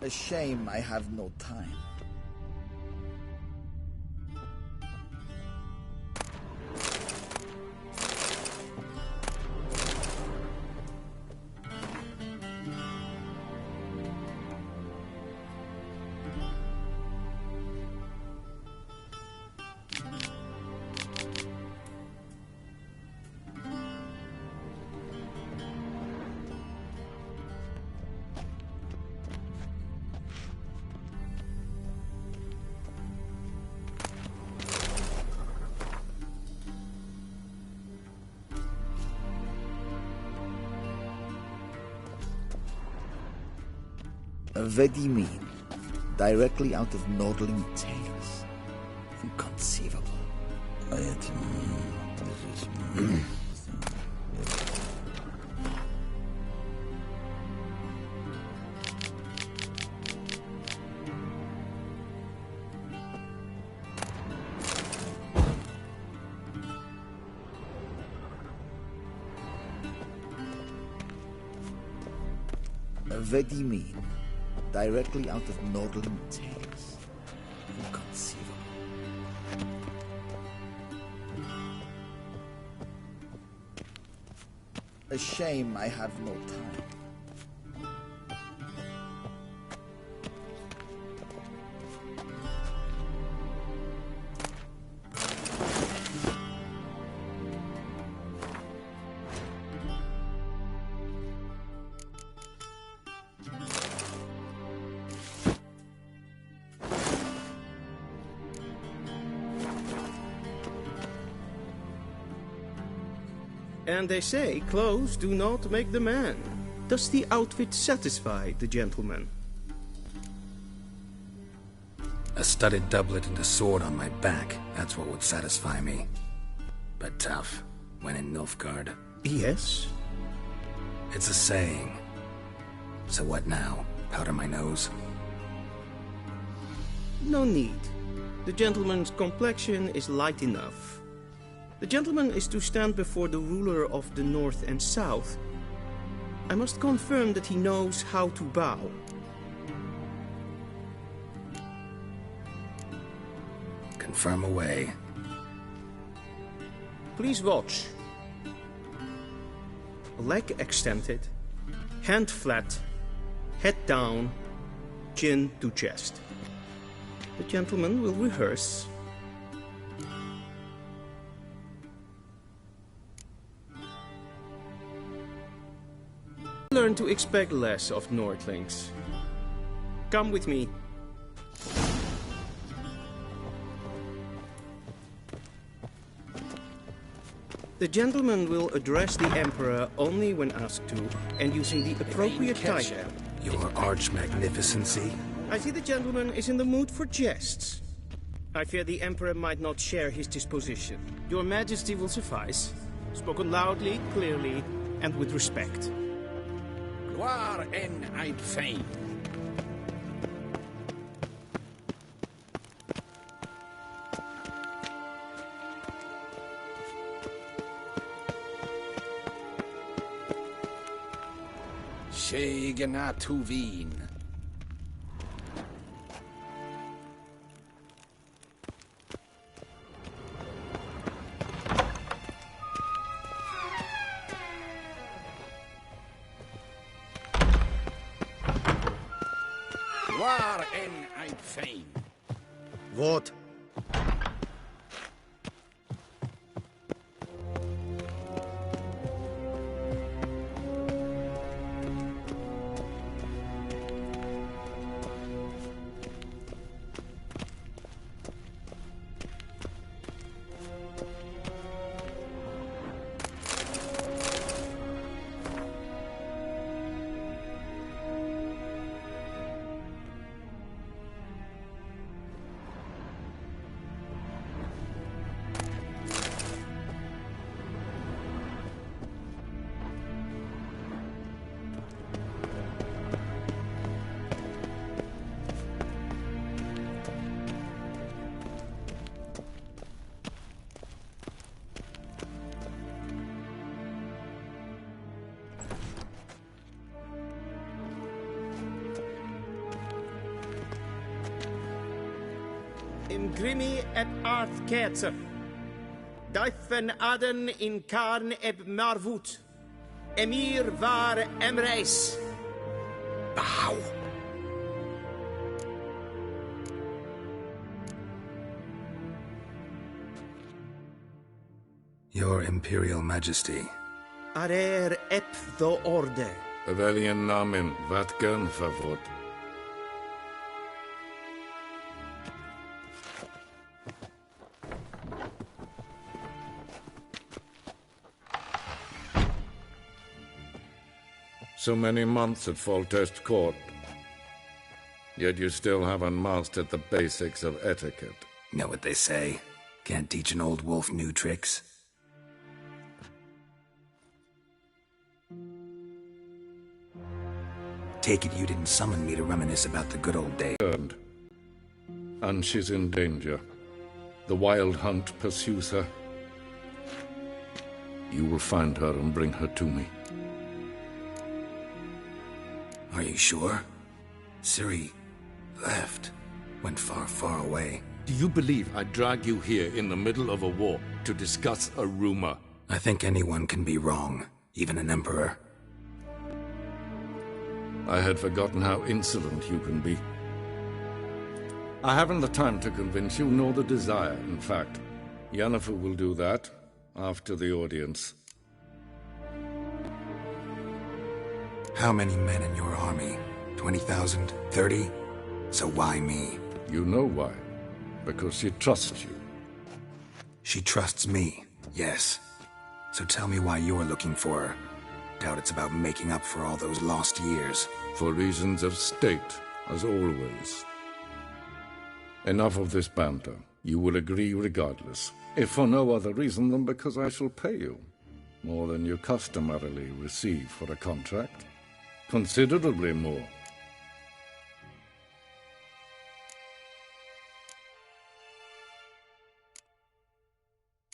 A shame I have no time. Vedimin, directly out of Nordling tales. Inconceivable. Vedimin, directly out of Nordling tales. Inconceivable. A shame I have no time. And they say clothes do not make the man. Does the outfit satisfy the gentleman? A studded doublet and a sword on my back, that's what would satisfy me. But tough, when in Nilfgaard. Yes. It's a saying. So what now? Powder my nose? No need. The gentleman's complexion is light enough. The gentleman is to stand before the ruler of the North and South. I must confirm that he knows how to bow. Confirm away. Please watch. Leg extended, hand flat, head down, chin to chest. The gentleman will rehearse. Learn to expect less of Nordlings. Come with me. The gentleman will address the Emperor only when asked to, and using the appropriate title. Your Arch-Magnificency? I see the gentleman is in the mood for jests. I fear the Emperor might not share his disposition. Your Majesty will suffice. Spoken loudly, clearly, and with respect. Gloire en ein Fein. Shegena tu Wien. Gloire en ein Fein. What? Im grimi eb art ketzer. Daifen aden in karn eb marvut. Emir var emreis. Bow. Your Imperial Majesty. Arer ep the orde. Veljen namen, vatgen favot. So many months at Foltest Court. Yet you still haven't mastered the basics of etiquette. Know what they say? Can't teach an old wolf new tricks. Take it you didn't summon me to reminisce about the good old days. And she's in danger. The wild hunt pursues her. You will find her and bring her to me. Are you sure? Ciri left. Went far, far away. Do you believe I'd drag you here in the middle of a war to discuss a rumor? I think anyone can be wrong, even an emperor. I had forgotten how insolent you can be. I haven't the time to convince you, nor the desire, in fact. Yennefer will do that after the audience. How many men in your army? 20,000? 30? So why me? You know why. Because she trusts you. She trusts me, yes. So tell me why you're looking for her. Doubt it's about making up for all those lost years. For reasons of state, as always. Enough of this banter. You will agree regardless. If for no other reason than because I shall pay you. More than you customarily receive for a contract. Considerably more.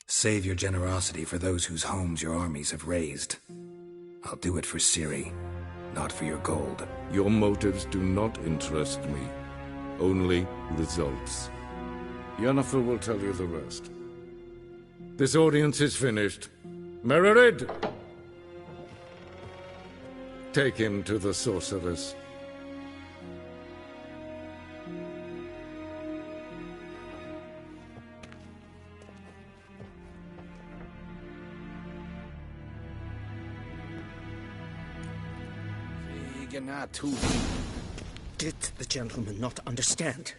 Save your generosity for those whose homes your armies have razed. I'll do it for Ciri, not for your gold. Your motives do not interest me. Only results. Yennefer will tell you the rest. This audience is finished. Mererid! Take him to the sorceress. Did the gentleman not understand?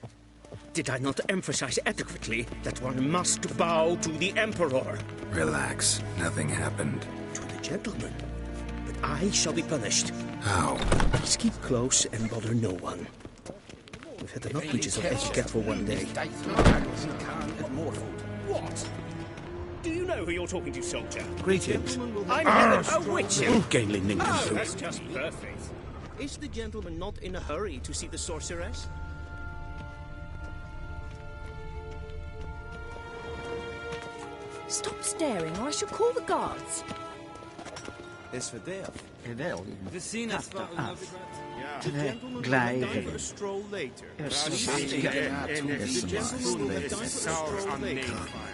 Did I not emphasize adequately that one must bow to the Emperor? Relax. Nothing happened. To the gentleman. But I shall be punished. How? Please keep close and bother no one. We've had enough breaches of etiquette for one day. What? Do you know who you're talking to, soldier? Greetings. I'm Heather. Oh, witch! Gaily Oh, nincompoop. that's just perfect. Is the gentleman not in a hurry to see the sorceress? Stop staring or I shall call the guards. Is verdeeld. We zien het wel. The gentleman will have time for a stroll later.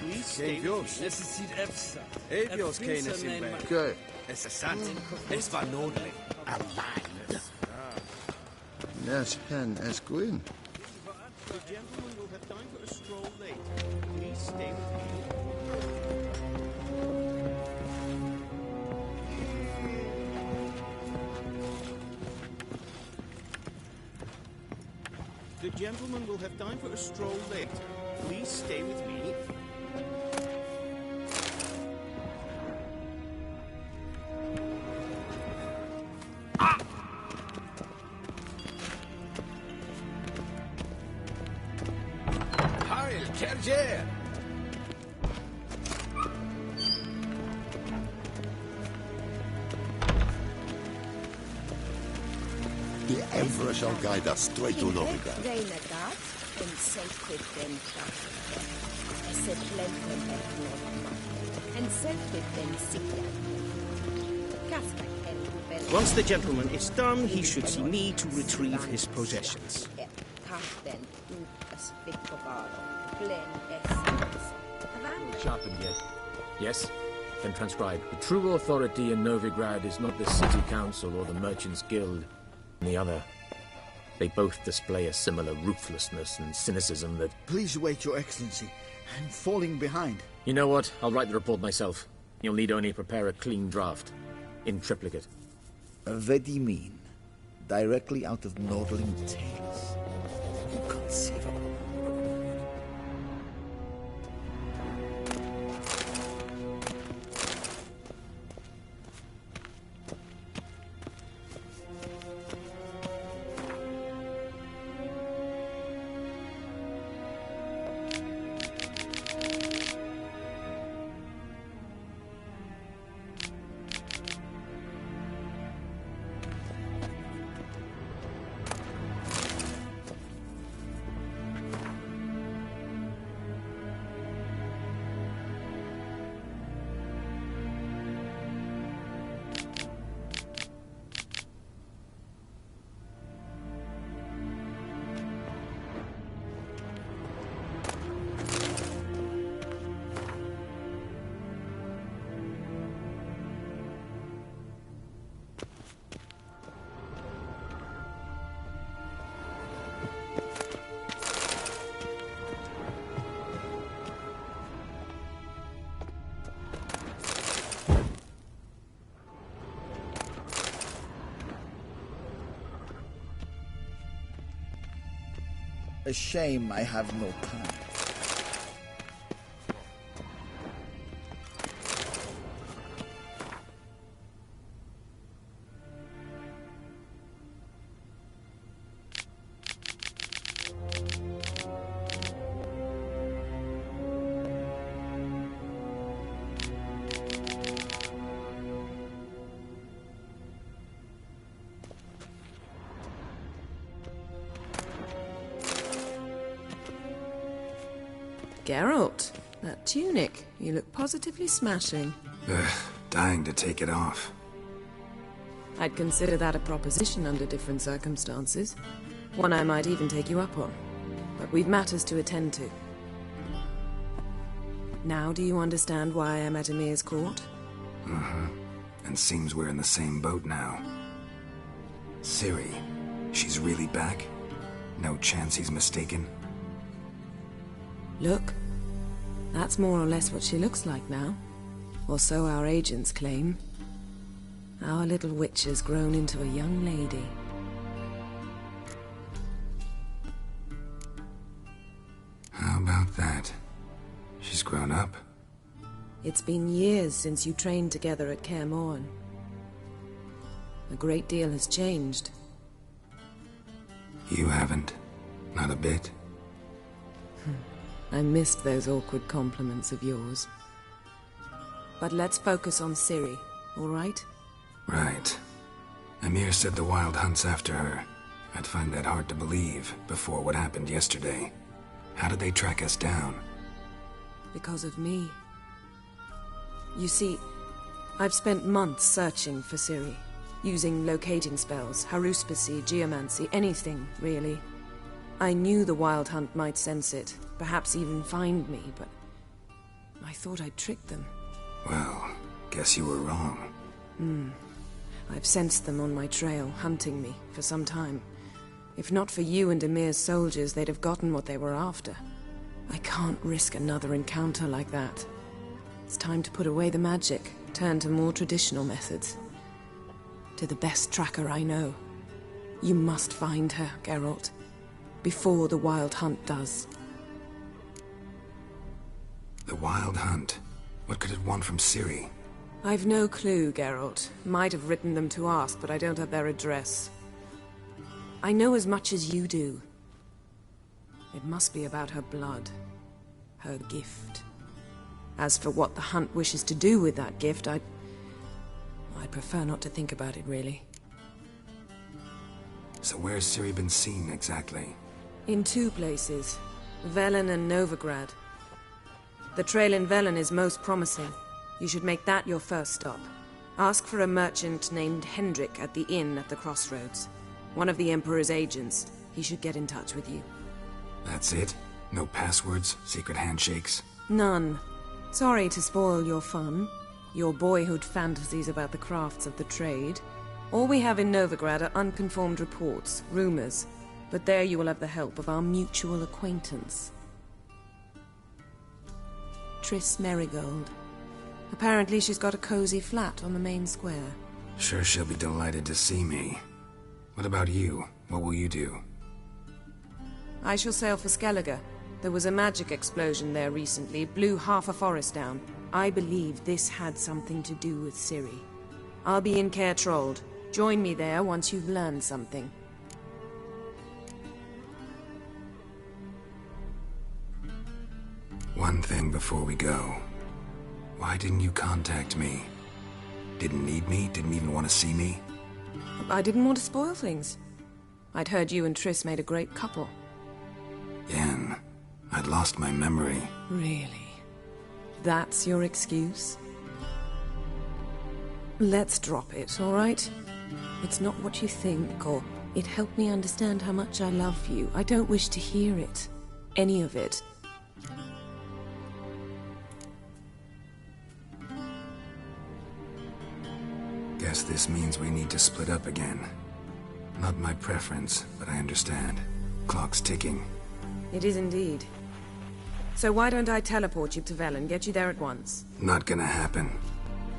Please stay with me. Es ziet efsa. Ebios kenes in bed. Good. Es is sant. Es war nodelijk. Allein. Yes, hen es gwyn. The gentleman will have time for a stroll later. Please stay with me. The gentleman will have time for a stroll later. Please stay with me. Heil, Kerjer! The Emperor shall guide us straight to Novigrad. Renegat en sacred den Set lenten and sacred den Sikya. Once the gentleman is done, he should see me to retrieve his possessions. Sharpened yet? Yes? Then transcribe. The true authority in Novigrad is not the city council or the merchants' guild. The other. They both display a similar ruthlessness and cynicism that... Please wait, Your Excellency. I'm falling behind. You know what? I'll write the report myself. You'll need only prepare a clean draft. In triplicate. What do you mean? Directly out of Nordling tales? Inconceivable. A shame I have no time. Geralt, that tunic. You look positively smashing. Dying to take it off. I'd consider that a proposition under different circumstances. One I might even take you up on. But we've matters to attend to. Now do you understand why I'm at Emir's court? Mm-hmm. And seems we're in the same boat now. Ciri, she's really back? No chance he's mistaken? Look, that's more or less what she looks like now. Or so our agents claim. Our little witch has grown into a young lady. How about that? She's grown up? It's been years since you trained together at Kaer Morhen. A great deal has changed. You haven't? Not a bit? I missed those awkward compliments of yours. But let's focus on Ciri, all right? Right. Emir said the Wild Hunt's after her. I'd find that hard to believe before what happened yesterday. How did they track us down? Because of me. You see, I've spent months searching for Ciri, using locating spells, haruspicy, geomancy, anything, really. I knew the Wild Hunt might sense it, perhaps even find me, but I thought I'd tricked them. Well, guess you were wrong. I've sensed them on my trail, hunting me, for some time. If not for you and Emir's soldiers, they'd have gotten what they were after. I can't risk another encounter like that. It's time to put away the magic, turn to more traditional methods. To the best tracker I know. You must find her, Geralt. Before the Wild Hunt does. The Wild Hunt? What could it want from Ciri? I've no clue, Geralt. Might have written them to ask, but I don't have their address. I know as much as you do. It must be about her blood. Her gift. As for what the Hunt wishes to do with that gift, I'd prefer not to think about it, really. So where's Ciri been seen, exactly? In two places. Velen and Novigrad. The trail in Velen is most promising. You should make that your first stop. Ask for a merchant named Hendrik at the inn at the crossroads. One of the Emperor's agents. He should get in touch with you. That's it? No passwords? Secret handshakes? None. Sorry to spoil your fun, your boyhood fantasies about the crafts of the trade. All we have in Novigrad are unconfirmed reports, rumors. But there you will have the help of our mutual acquaintance. Triss Merigold. Apparently she's got a cozy flat on the main square. Sure she'll be delighted to see me. What about you? What will you do? I shall sail for Skellige. There was a magic explosion there recently, blew half a forest down. I believe this had something to do with Ciri. I'll be in Caer Trold. Join me there once you've learned something. One thing before we go. Why didn't you contact me? Didn't need me? Didn't even want to see me? I didn't want to spoil things. I'd heard you and Triss made a great couple. Yen, I'd lost my memory. Really? That's your excuse? Let's drop it, all right? It's not what you think, or it helped me understand how much I love you. I don't wish to hear it. Any of it. Guess this means we need to split up again. Not my preference, but I understand. Clock's ticking. It is indeed. So why don't I teleport you to Velen, get you there at once? Not gonna happen.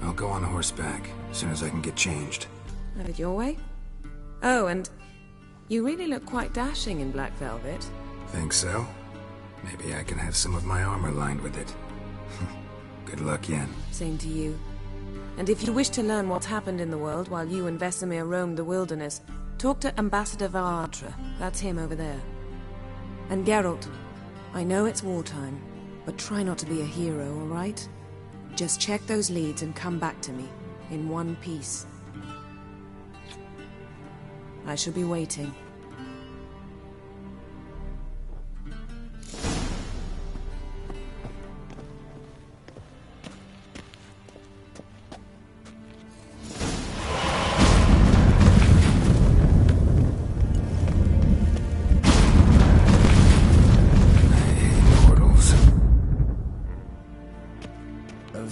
I'll go on horseback, as soon as I can get changed. Have it your way? Oh, and you really look quite dashing in black velvet. Think so? Maybe I can have some of my armor lined with it. Good luck, Yen. Same to you. And if you wish to learn what's happened in the world while you and Vesemir roamed the wilderness, talk to Ambassador Varatra. That's him over there. And Geralt, I know it's wartime, but try not to be a hero, all right? Just check those leads and come back to me, in one piece. I shall be waiting.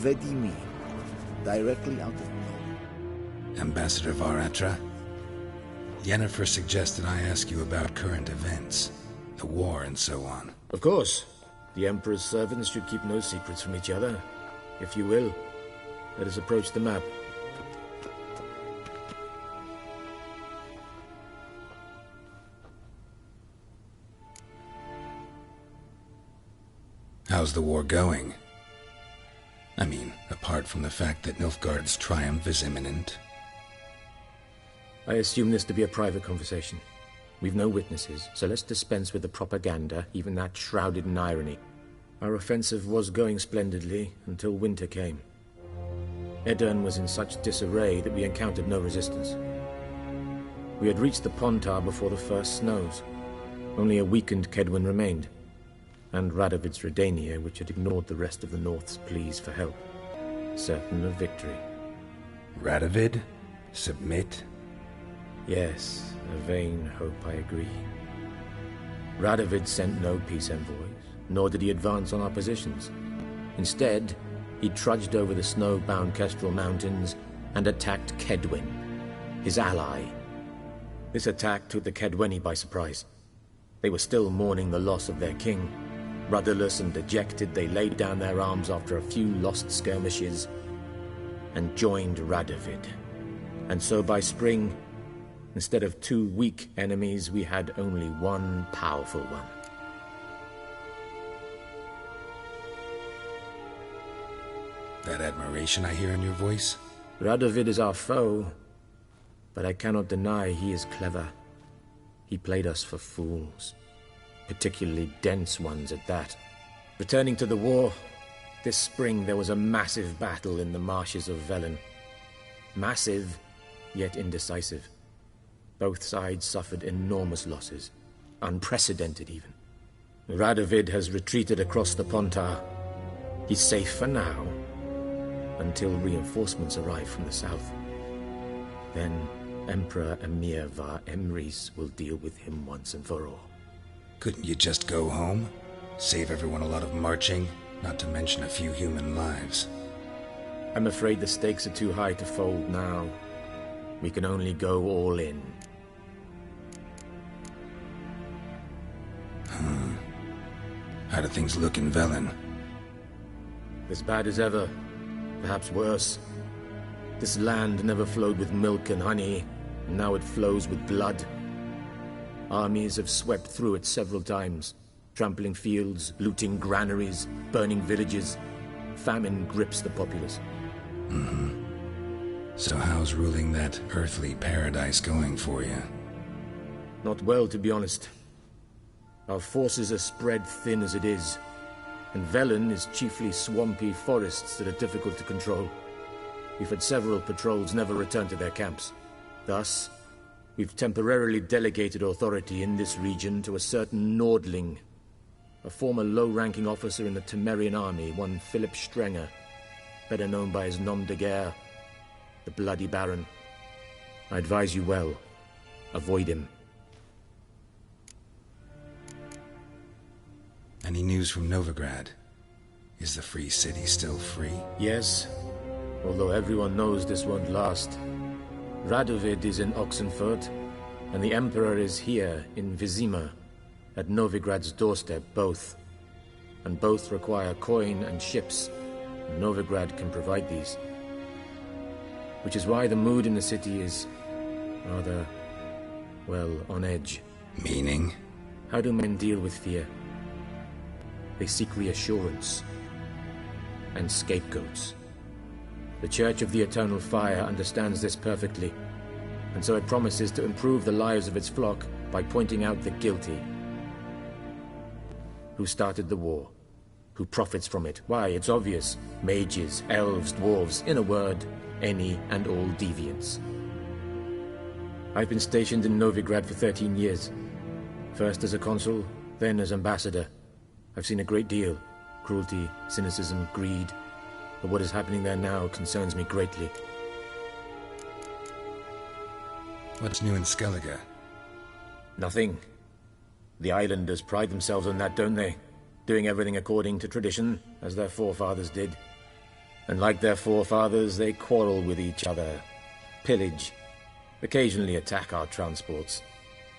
Vedimi, directly out of nowhere. Ambassador Varatra? Yennefer suggested I ask you about current events, the war and so on. Of course. The Emperor's servants should keep no secrets from each other. If you will, let us approach the map. How's the war going? I mean, apart from the fact that Nilfgaard's triumph is imminent. I assume this to be a private conversation. We've no witnesses, so let's dispense with the propaganda, even that shrouded in irony. Our offensive was going splendidly until winter came. Edirn was in such disarray that we encountered no resistance. We had reached the Pontar before the first snows. Only a weakened Kedwen remained, and Radovid's Redania, which had ignored the rest of the North's pleas for help, certain of victory. Radovid? Submit? Yes, a vain hope, I agree. Radovid sent no peace envoys, nor did he advance on our positions. Instead, he trudged over the snow-bound Kestrel Mountains and attacked Kedwen, his ally. This attack took the Kedweni by surprise. They were still mourning the loss of their king. Rudderless and dejected, they laid down their arms after a few lost skirmishes and joined Radovid. And so by spring, instead of two weak enemies, we had only one powerful one. That admiration I hear in your voice? Radovid is our foe, but I cannot deny he is clever. He played us for fools. Particularly dense ones at that. Returning to the war, this spring there was a massive battle in the marshes of Velen. Massive, yet indecisive. Both sides suffered enormous losses, unprecedented even. Radovid has retreated across the Pontar. He's safe for now, until reinforcements arrive from the south. Then Emperor Emir Var Emrys will deal with him once and for all. Couldn't you just go home? Save everyone a lot of marching, not to mention a few human lives. I'm afraid the stakes are too high to fold now. We can only go all in. How do things look in Velen? As bad as ever. Perhaps worse. This land never flowed with milk and honey, and now it flows with blood. Armies have swept through it several times, trampling fields, looting granaries, burning villages. Famine grips the populace. So how's ruling that earthly paradise going for you? Not well, to be honest. Our forces are spread thin as it is, and Velen is chiefly swampy forests that are difficult to control. We've had several patrols never return to their camps. Thus, we've temporarily delegated authority in this region to a certain Nordling, a former low-ranking officer in the Temerian army, one Philip Strenger, better known by his nom de guerre, the Bloody Baron. I advise you well. Avoid him. Any news from Novigrad? Is the free city still free? Yes, although everyone knows this won't last. Radovid is in Oxenfurt, and the Emperor is here in Vizima, at Novigrad's doorstep, both. And both require coin and ships, and Novigrad can provide these. Which is why the mood in the city is rather, well, on edge. Meaning? How do men deal with fear? They seek reassurance and scapegoats. The Church of the Eternal Fire understands this perfectly, and so it promises to improve the lives of its flock by pointing out the guilty. Who started the war? Who profits from it? Why, it's obvious. Mages, elves, dwarves, in a word, any and all deviants. I've been stationed in Novigrad for 13 years. First as a consul, then as ambassador. I've seen a great deal. Cruelty, cynicism, greed. But what is happening there now concerns me greatly. What's new in Skellige? Nothing. The islanders pride themselves on that, don't they? Doing everything according to tradition, as their forefathers did. And like their forefathers, they quarrel with each other, pillage, occasionally attack our transports.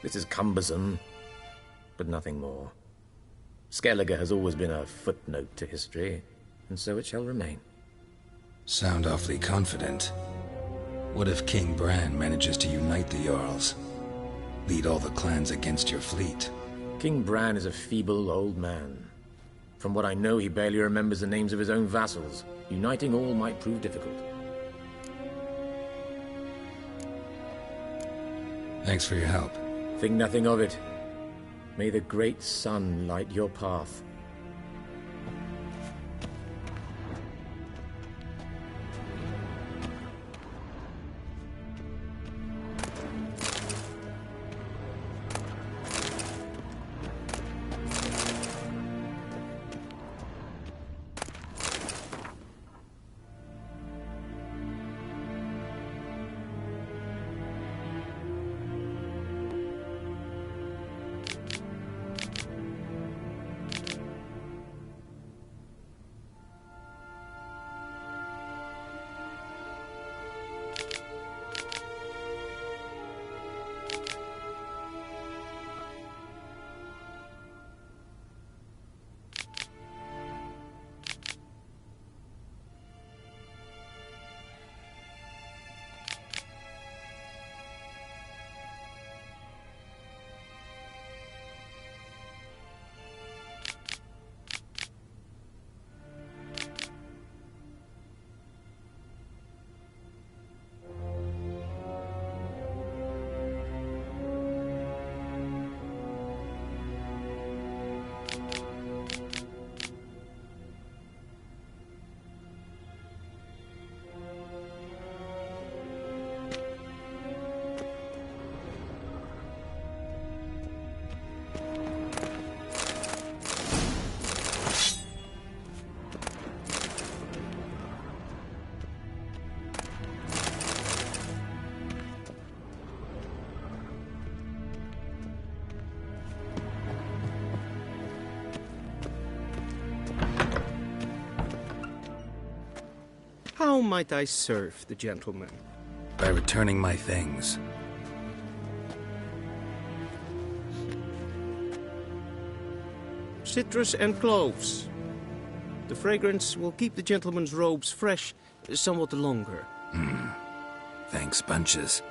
This is cumbersome, but nothing more. Skellige has always been a footnote to history, and so it shall remain. Sound awfully confident. What if King Bran manages to unite the Jarls? Lead all the clans against your fleet? King Bran is a feeble old man. From what I know, he barely remembers the names of his own vassals. Uniting all might prove difficult. Thanks for your help. Think nothing of it. May the great sun light your path. How might I serve the gentleman? By returning my things. Citrus and cloves. The fragrance will keep the gentleman's robes fresh somewhat longer. Thanks, bunches.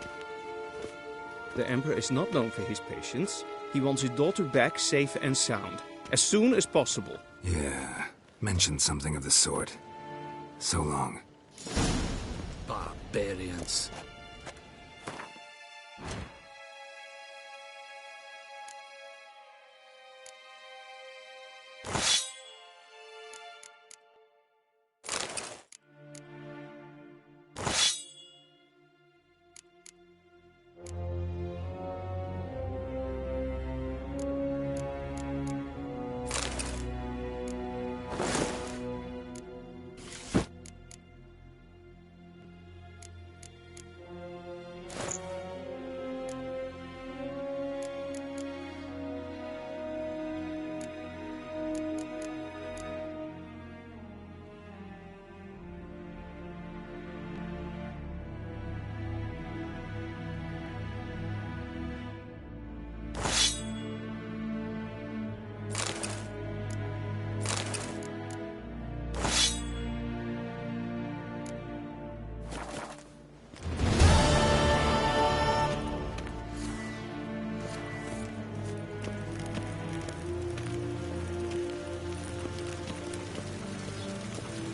The Emperor is not known for his patience. He wants his daughter back safe and sound, as soon as possible. Yeah, mentioned something of the sort. So long. Barbarians.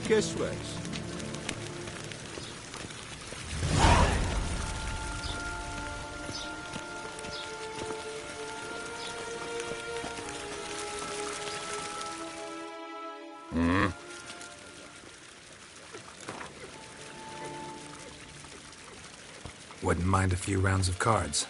Guess what? Wouldn't mind a few rounds of cards.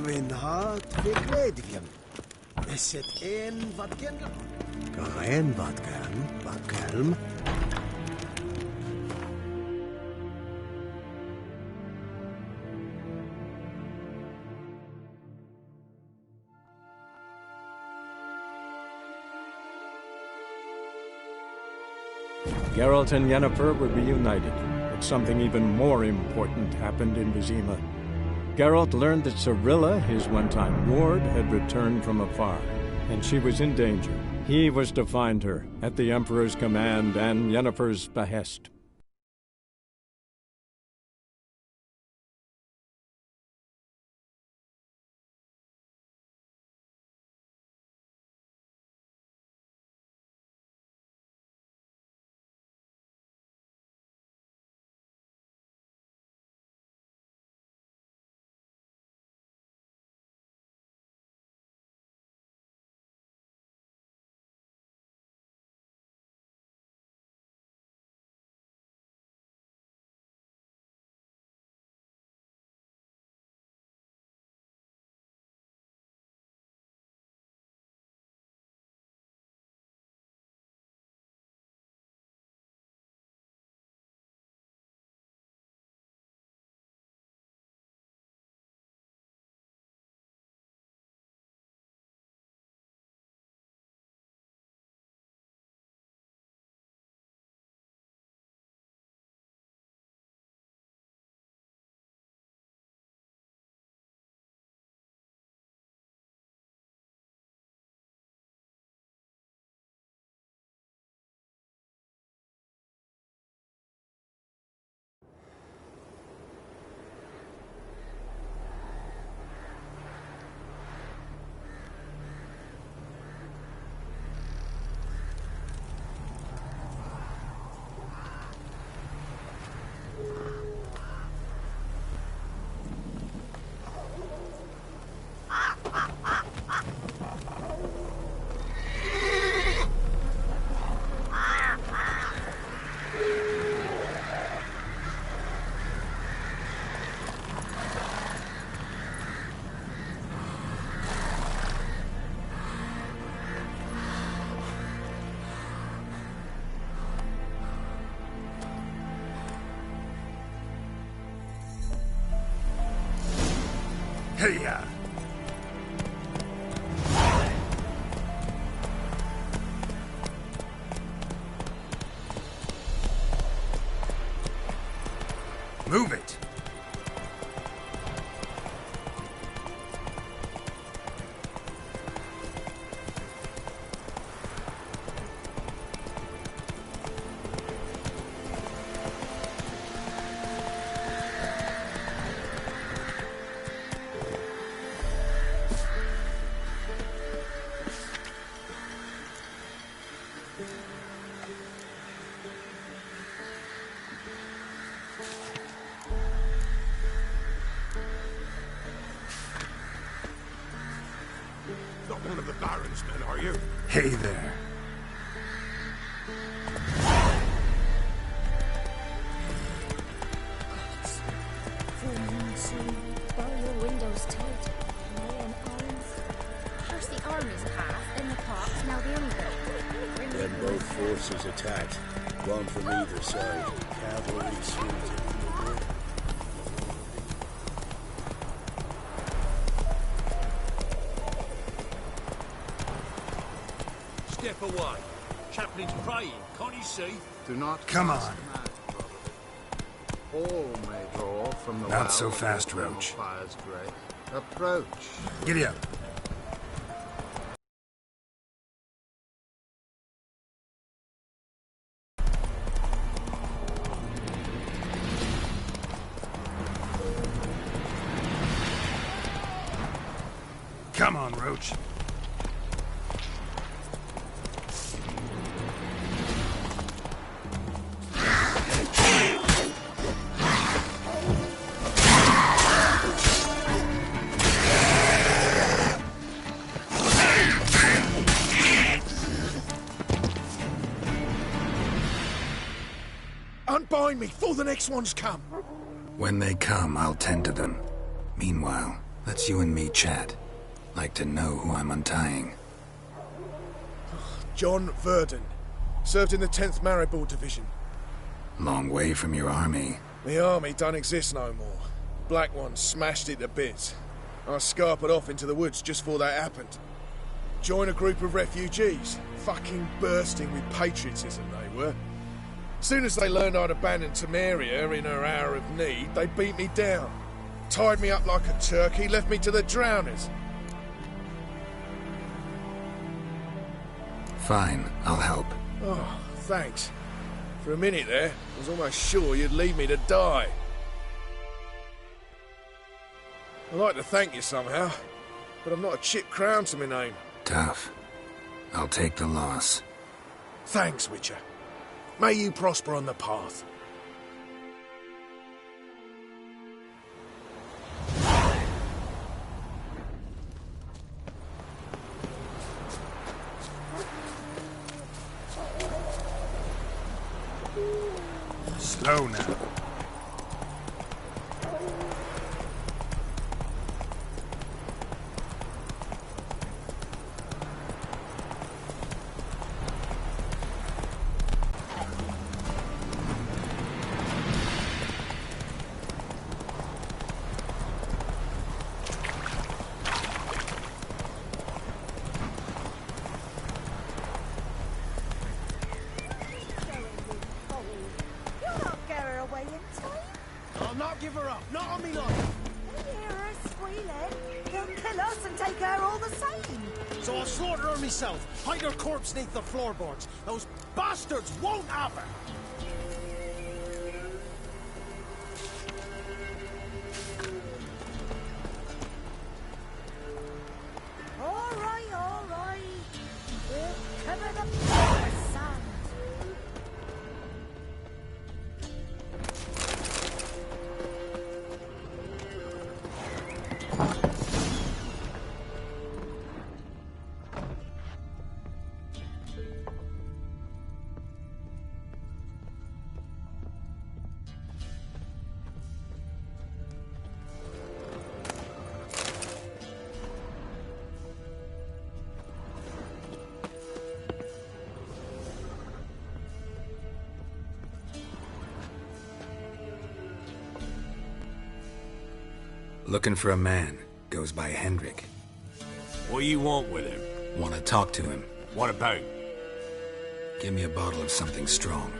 Gwyn hat figwedvium. Set een wat kendel. Geen wat kelm. Geralt and Yennefer would be united, but something even more important happened in Vizima. Geralt learned that Cirilla, his one-time ward, had returned from afar, and she was in danger. He was to find her, at the Emperor's command and Yennefer's behest. Hey-ya! Move it! Not one of the Baron's men, are you? Hey there. Full moon soon. Bar your windows tight. Lay in arms. First the army's half, then the park's now the underground. Then both forces attacked, one from either side. Cavalry swept it from the wood. Step away. Chaplain's praying, can't you see? Do not Come cast on. mad, brother. All may draw from the Not well so of fast, eternal Roach. fire's great. Approach. Giddy up. Come on, Roach. Unbind me before the next ones come. When they come, I'll tend to them. Meanwhile, Let's you and me chat. Like to know who I'm untying. John Verdon. Served in the 10th Maribor Division. Long way from your army. The army don't exist no more. Black Ones smashed it to bits. I scarpered off into the woods just before that happened. Joined a group of refugees. Fucking bursting with patriotism they were. Soon as they learned I'd abandoned Temeria in her hour of need, they beat me down. Tied me up like a turkey, left me to the drowners. Fine, I'll help. Oh, thanks. For a minute there, I was almost sure you'd leave me to die. I'd like to thank you somehow, but I've not a chip crown to my name. Tough. I'll take the loss. Thanks, Witcher. May you prosper on the path. Slow now. I'll not give her up, not on me life. Hear her squealing. He'll kill us and take her all the same. So I'll slaughter her myself, hide her corpse neath the floorboards. Those bastards won't have her. All right. We'll cover the floor with sand. Looking for a man. Goes by Hendrik. What do you want with him? Want to talk to him. What about? Give me a bottle of something strong.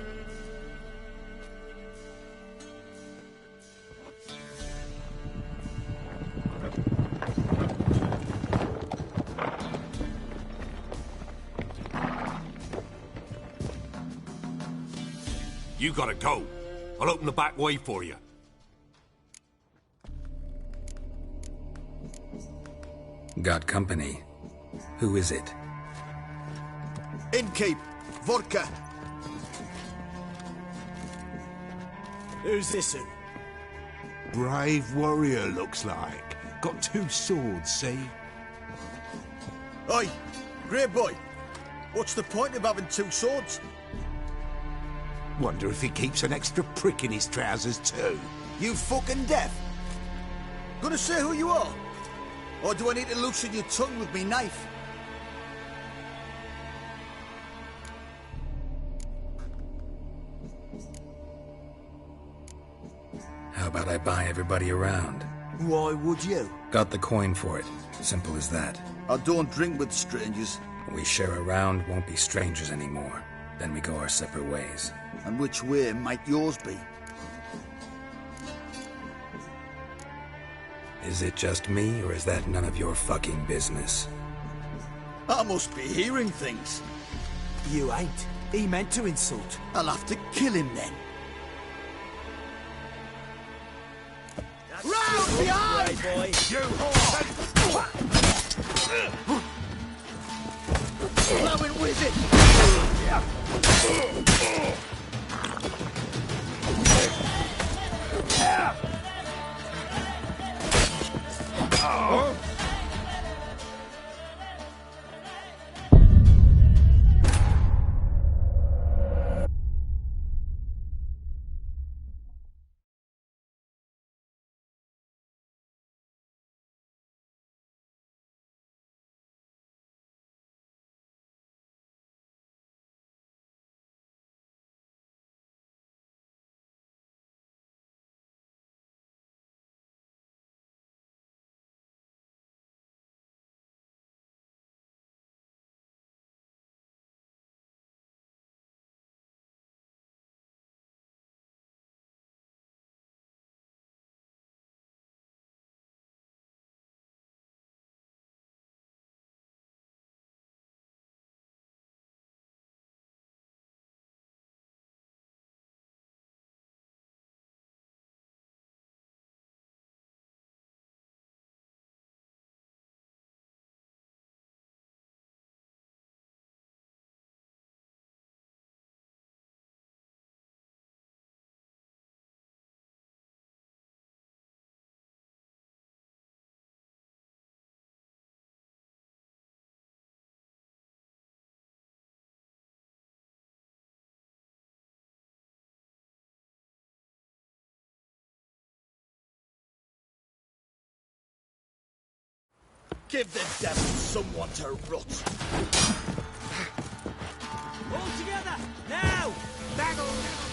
You gotta go. I'll open the back way for you. Got company. Who is it? Innkeep, vodka. Who's this in? Brave warrior, looks like. Got 2 swords, see? Oi, great boy. What's the point of having 2 swords? Wonder if he keeps an extra prick in his trousers too. You fucking deaf? Gonna say who you are? Or do I need to loosen your tongue with me knife? How about I buy everybody around? Why would you? Got the coin for it. Simple as that. I don't drink with strangers. We share a round, won't be strangers anymore. Then we go our separate ways. And which way might yours be? Is it just me, or is that none of your fucking business? I must be hearing things. You ain't. He meant to insult. I'll have to kill him then. Round behind! Boy. You Blowing wizard! Give the devil someone to rot. All together, now! Bagel!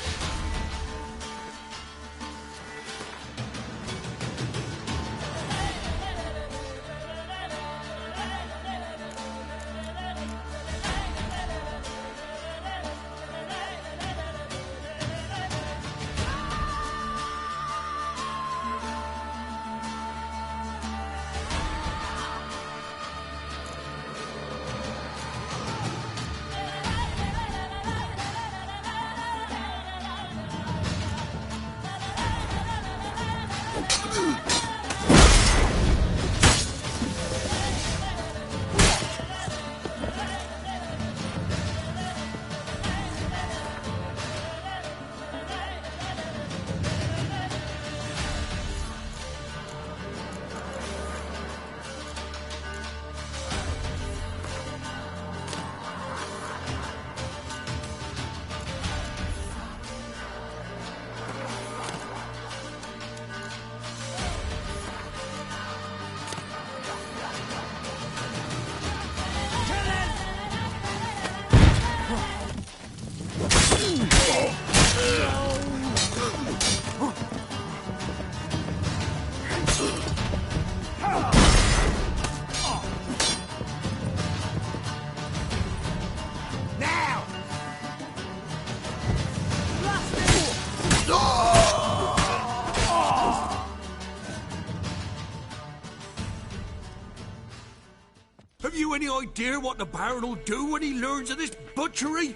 Have you any idea what the Baron will do when he learns of this butchery?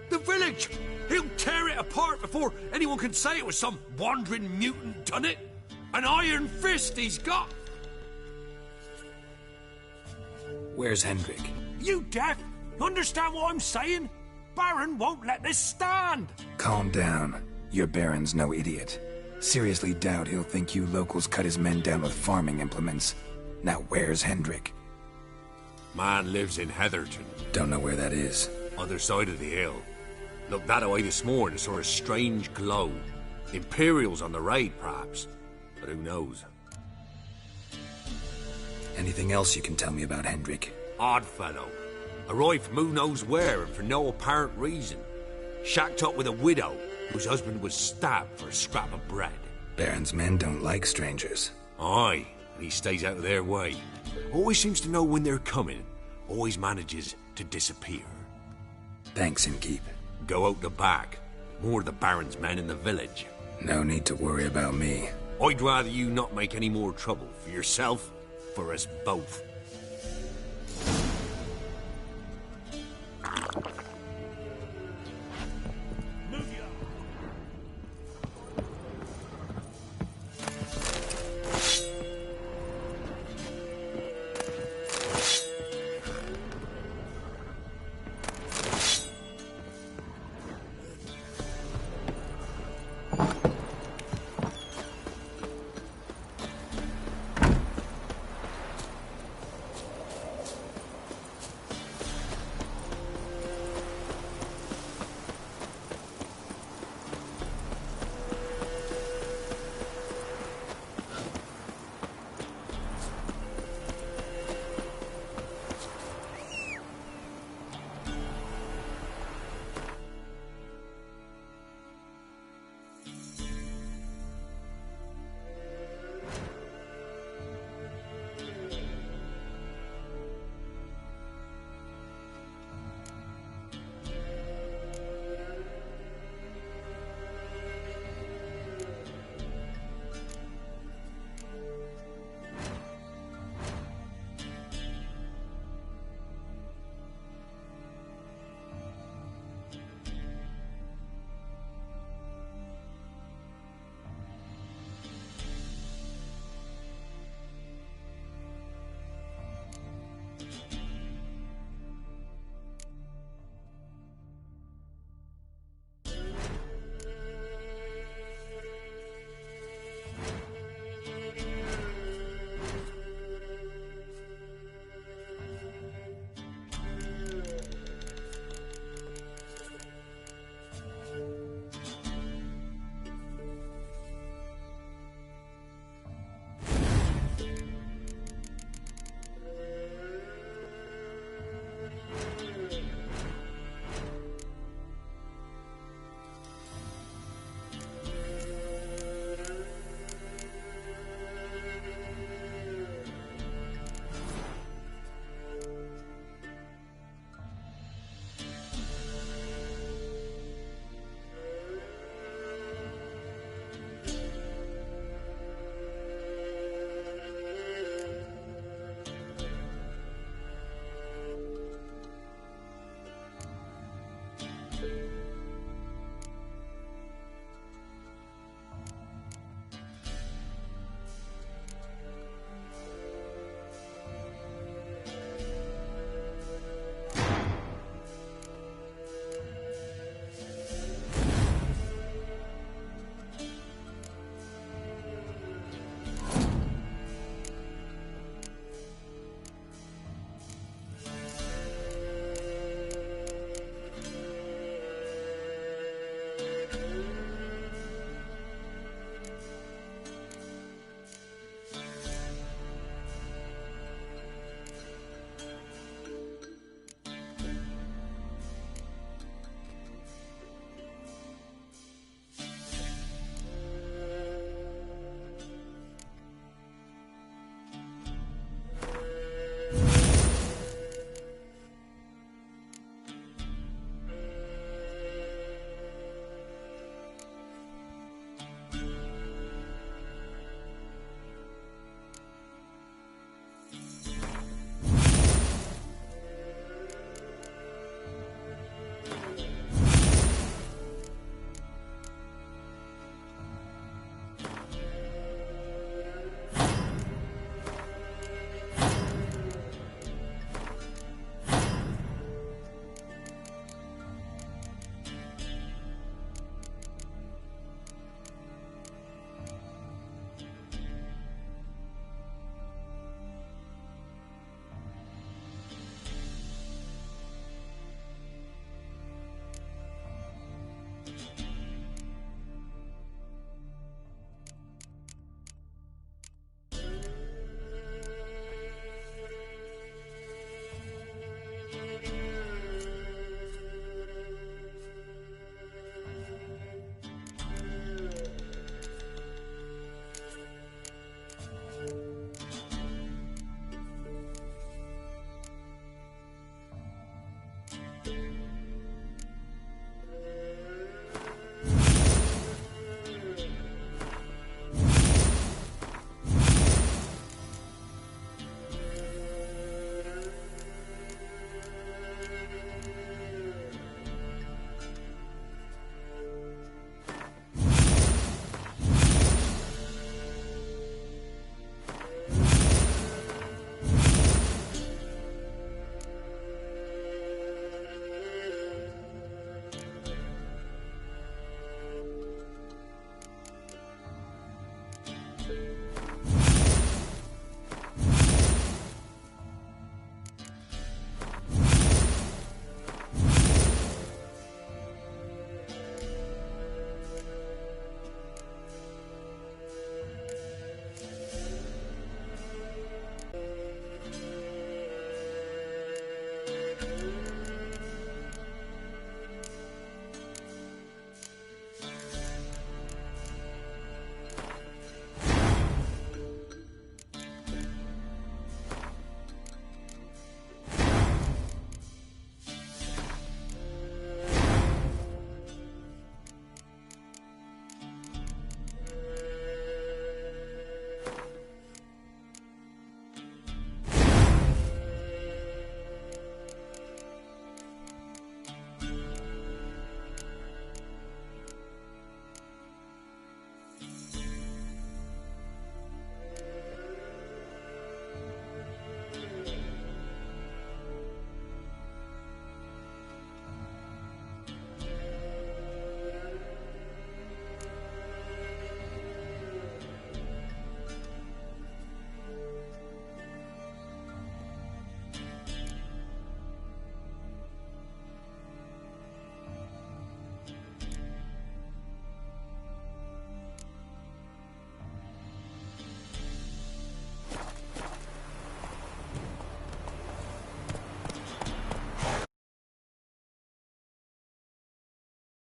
The village! He'll tear it apart before anyone can say it was some wandering mutant done it. An iron fist he's got! Where's Hendrik? You deaf? You understand what I'm saying? Baron won't let this stand! Calm down. Your Baron's no idiot. Seriously doubt he'll think you locals cut his men down with farming implements. Now where's Hendrik? Man lives in Heatherton. Don't know where that is. Other side of the hill. Looked that away this morning, saw a strange glow. Imperials on the raid, perhaps. But who knows? Anything else you can tell me about Hendrik? Odd fellow. Arrived from who knows where and for no apparent reason. Shacked up with a widow whose husband was stabbed for a scrap of bread. Baron's men don't like strangers. Aye, and he stays out of their way. Always seems to know when they're coming. Always manages to disappear. Thanks, Innkeep. Go out the back. More of the Baron's men in the village. No need to worry about me. I'd rather you not make any more trouble for yourself, for us both.